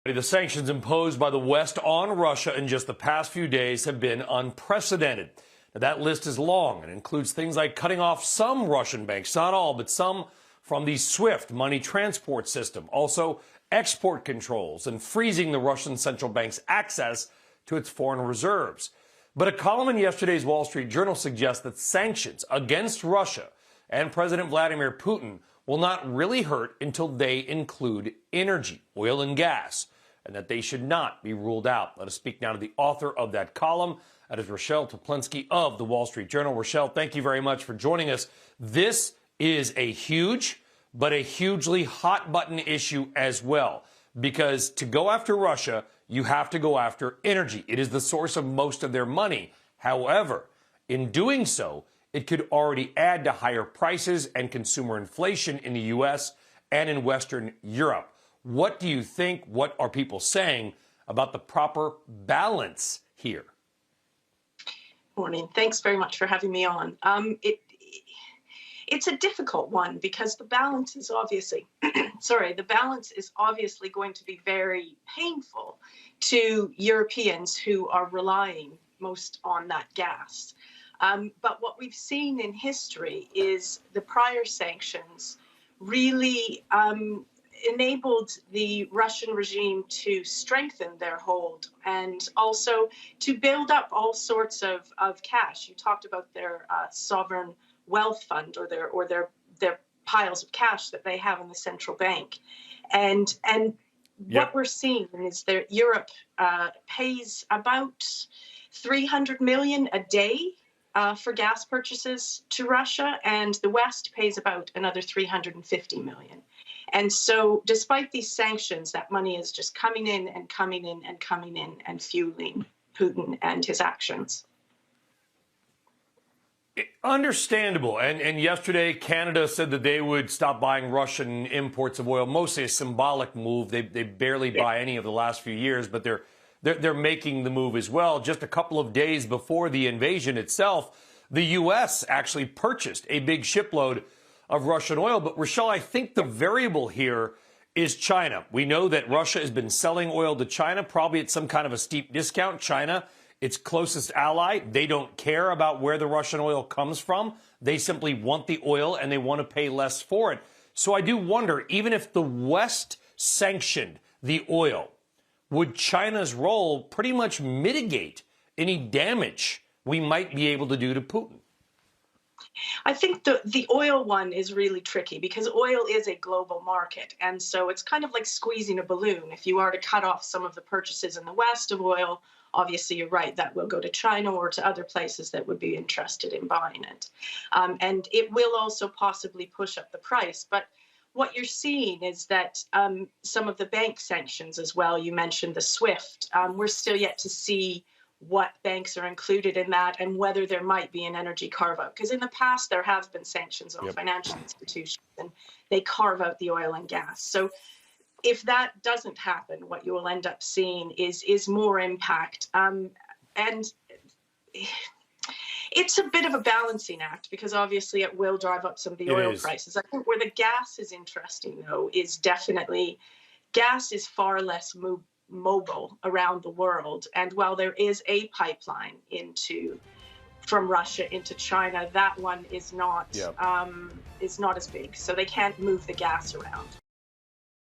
The sanctions imposed by the West on Russia in just the past few days have been unprecedented. Now, that list is long and includes things like cutting off some Russian banks, not all, but some, from the SWIFT money transport system. Also, export controls and freezing the Russian central bank's access to its foreign reserves. But a column in yesterday's Wall Street Journal suggests that sanctions against Russia and President Vladimir Putin will not really hurt until they include energy, oil and gas, and that they should not be ruled out. Let us speak now to the author of that column. That is Rochelle Toplinsky of the Wall Street Journal. Rochelle, thank you very much for joining us. This is a huge, but a hugely hot button issue as well, because to go after Russia, you have to go after energy. It is the source of most of their money. However, in doing so, it could already add to higher prices and consumer inflation in the U.S. and in Western Europe. What do you think? What are people saying about the proper balance here? Morning. Thanks very much for having me on. It's a difficult one because the balance is obviously, the balance is obviously going to be very painful to Europeans who are relying most on that gas. But what we've seen in history is the prior sanctions really enabled the Russian regime to strengthen their hold and also to build up all sorts of cash. You talked about their sovereign wealth fund or their piles of cash that they have in the central bank. And what we're seeing is that Europe pays about 300 million a day for gas purchases to Russia, and the West pays about another 350 million. And so despite these sanctions, that money is just coming in and coming in and coming in and fueling Putin and his actions. Understandable. And yesterday, Canada said that they would stop buying Russian imports of oil, mostly a symbolic move. They barely buy any of the last few years, but they're making the move as well. Just a couple of days before the invasion itself, the U.S. actually purchased a big shipload of Russian oil. But, Rochelle, I think the variable here is China. We know that Russia has been selling oil to China, probably at some kind of a steep discount. China, its closest ally, they don't care about where the Russian oil comes from. They simply want the oil and they want to pay less for it. So I do wonder, even if the West sanctioned the oil, would China's role pretty much mitigate any damage we might be able to do to Putin? I think the oil one is really tricky because oil is a global market. And so it's kind of like squeezing a balloon. If you are to cut off some of the purchases in the West of oil, obviously you're right, that will go to China or to other places that would be interested in buying it. And it will also possibly push up the price. But what you're seeing is that some of the bank sanctions as well, you mentioned the SWIFT, we're still yet to see what banks are included in that and whether there might be an energy carve-out. Because in the past, there have been sanctions on financial institutions, and they carve out the oil and gas. So if that doesn't happen, what you will end up seeing is more impact. And it's a bit of a balancing act because obviously it will drive up some of the oil prices. I think where the gas is interesting, though, is definitely gas is far less mobile around the world. And while there is a pipeline from Russia into China, that one is not as big. So they can't move the gas around.